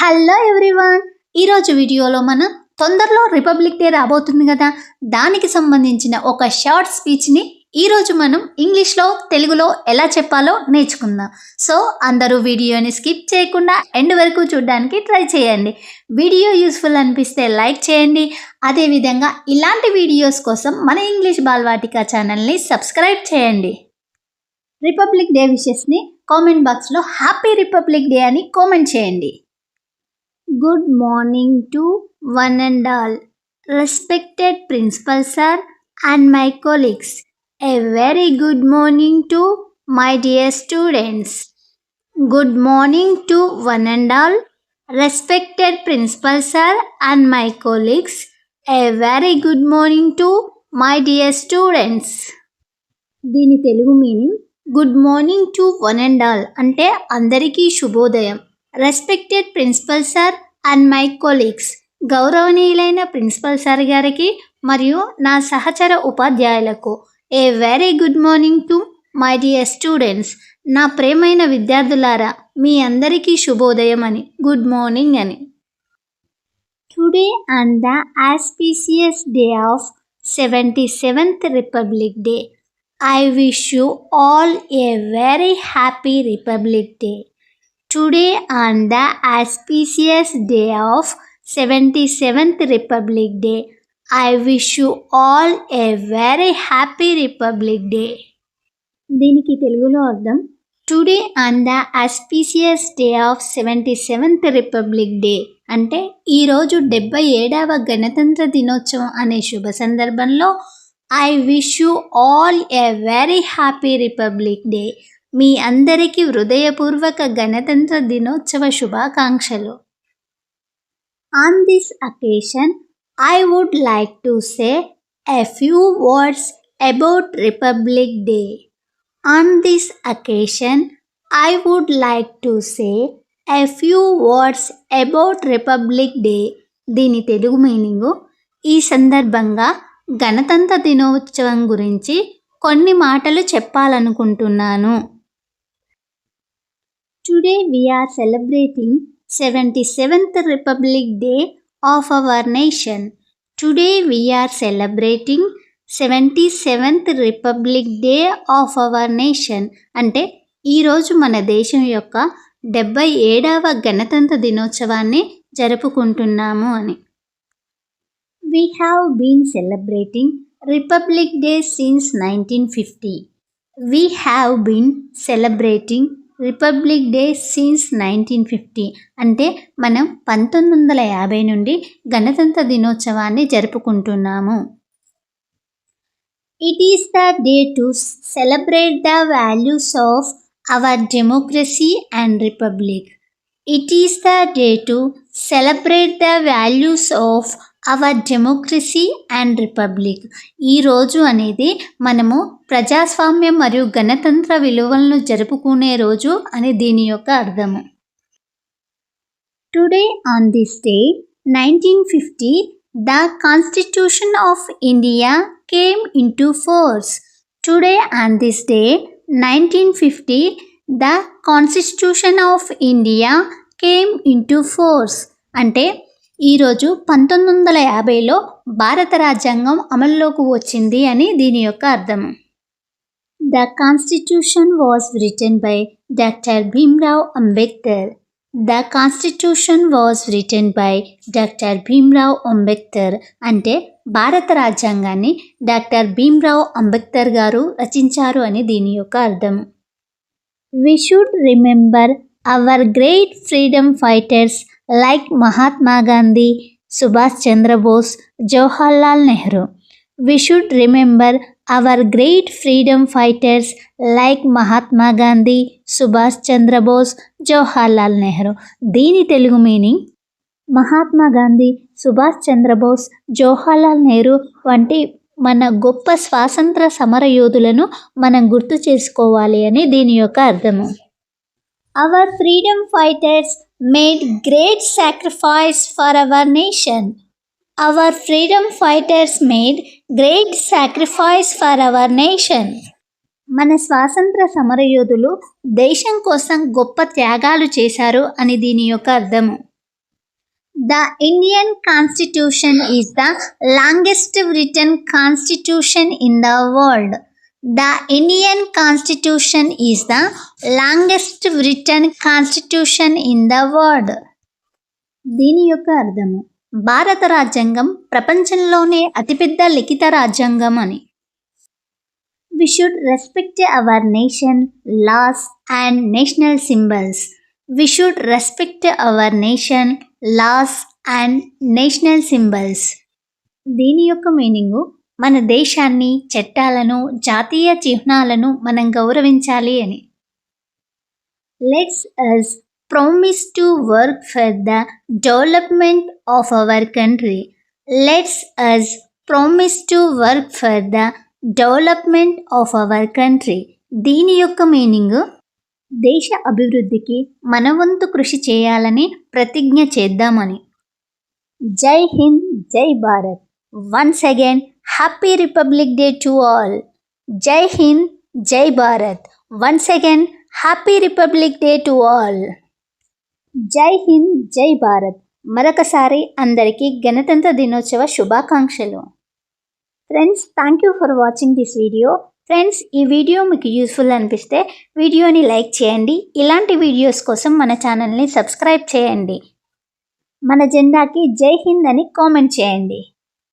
Hello everyone, ఈరోజు వీడియోలో మనం తొందరలో రిపబ్లిక్ డే రాబోతుంది కదా, దానికి సంబంధించిన ఒక షార్ట్ స్పీచ్ని ఈరోజు మనం ఇంగ్లీష్లో తెలుగులో ఎలా చెప్పాలో నేర్చుకుందాం. సో అందరూ వీడియోని స్కిప్ చేయకుండా ఎండ్ వరకు చూడడానికి ట్రై చేయండి. వీడియో యూస్ఫుల్ అనిపిస్తే లైక్ చేయండి. అదేవిధంగా ఇలాంటి వీడియోస్ కోసం మన ఇంగ్లీష్ బాల్వాటిక ఛానల్ని సబ్స్క్రైబ్ చేయండి. రిపబ్లిక్ డే విషెస్ని కామెంట్ బాక్స్లో హ్యాపీ రిపబ్లిక్ డే అని కామెంట్ చేయండి. Good morning to one and all. Respected Principal Sir and my colleagues. A very good morning to my dear students. Good morning to one and all. Respected Principal Sir and my colleagues. A very good morning to my dear students. దీని Telugu meaning good morning to one and all అంటే అందరికీ శుభోదయం. Respected principal sir and my colleagues, గౌరవనీయులైన principal sir గారికి మరియు నా సహచర ఉపాధ్యాయులకు. A very good morning to my dear students, నా ప్రేమైన విద్యార్థులారా మీ అందరికీ శుభోదయం అని, గుడ్ మార్నింగ్ అని. Today on the auspicious day of 77th republic day, I wish you all a very happy Republic Day. Today on the auspicious day of 77th Republic Day, I wish you all a very happy Republic Day. దీనికి తెలుగులో అర్థం, today on the auspicious day of 77th republic day అంటే ఈరోజు 77వ గణతంత్ర దినోత్సవం అనే శుభ సందర్భంలో I wish you all a very happy Republic Day. మీ అందరికీ హృదయపూర్వక గణతంత్ర దినోత్సవ శుభాకాంక్షలు. On this occasion, I would like to say a few words about Republic Day. On this occasion, I would like to say a few words about Republic Day. దీని Telugu meaning, ఈ సందర్భంగా గణతంత్ర దినోత్సవం గురించి కొన్ని మాటలు చెప్పాలనుకుంటున్నాను. Today we are celebrating 77th Republic Day of our nation. Today we are celebrating 77th Republic Day of our nation. అంటే ఈరోజు మన దేశం యొక్క 77వ గణతంత్ర దినోత్సవాన్ని జరుపుకుంటున్నాము అని. We have been celebrating Republic Day since 1950. We have been celebrating Republic Day since 1950. అంటే మనం 1950 నుండి గణతంత్ర దినోత్సవాన్ని జరుపుకుంటున్నాము. It is the day to celebrate the values of our democracy and republic. It is the day to celebrate the values of our democracy and republic. ఈరోజు అనేది మనము ప్రజాస్వామ్యం మరియు గణతంత్ర విలువలను జరుపుకునే రోజు అని దీని యొక్క అర్థము. Today on this day 1950 the constitution of India came into force. Today on this day 1950 the constitution of India came into force అంటే ఈరోజు 1950లో భారత రాజ్యాంగం అమల్లోకి వచ్చింది అని దీని యొక్క అర్థము. The constitution was written by doctor Bhimrao Ambedkar. The constitution was written by doctor Bhimrao Ambedkar అంటే భారత రాజ్యాంగాన్ని డాక్టర్ భీమ్రావ్ అంబేద్కర్ గారు రచించారు అని దీని యొక్క అర్థము. We should remember our great freedom fighters like Mahatma Gandhi, Subhash Chandra Bose, Jawaharlal Nehru. We should remember our great freedom fighters like Mahatma Gandhi, Subhash Chandra Bose, Jawaharlal Nehru. దీని Telugu meaning, Mahatma Gandhi, Subhash Chandrabose, Jawaharlal Nehru వంటి మన గొప్ప స్వాతంత్ర సమర యోధులను మనం గుర్తు చేసుకోవాలి అని దీని యొక్క అర్థము. Our freedom fighters made great sacrifice for our nation. Our freedom fighters made great sacrifice for our nation. మన స్వాతంత్ర సమరయోధులు దేశం కోసం గొప్ప త్యాగాలు చేశారు అని దీని యొక్క అర్థము. The Indian Constitution is the longest written constitution in the world. The Indian Constitution is the longest written constitution in the world. దీని యొక్క అర్థము భారత రాజ్యాంగం ప్రపంచంలోనే అతిపెద్ద లిఖిత రాజ్యాంగం అని. We should respect our nation, laws and national symbols. We should respect our nation, laws and national symbols. దీని యొక్క మీనింగు మన దేశాన్ని, చట్టాలను, జాతీయ చిహ్నాలను మనం గౌరవించాలి అని. Let's us promise to work for the development of our country. Let's us promise to work for the development of our country. దీని యొక్క మీనింగు దేశ అభివృద్ధికి మన వంతు కృషి చేయాలని ప్రతిజ్ఞ చేద్దామని. జై హింద్, జై Bharat. Once again happy republic day to all. జై హింద్, జై Bharat. Once again happy republic day to all. జై హింద్, జై భారత్. మరొకసారి అందరికీ గణతంత్ర దినోత్సవ శుభాకాంక్షలు. Friends, thank you for watching this video. Friends, ఈ వీడియో మీకు యూస్ఫుల్ అనిపిస్తే వీడియోని లైక్ చేయండి. ఇలాంటి వీడియోస్ కోసం మన ఛానల్ని సబ్స్క్రైబ్ చేయండి. మన జెండాకి జై హింద్ అని కామెంట్ చేయండి.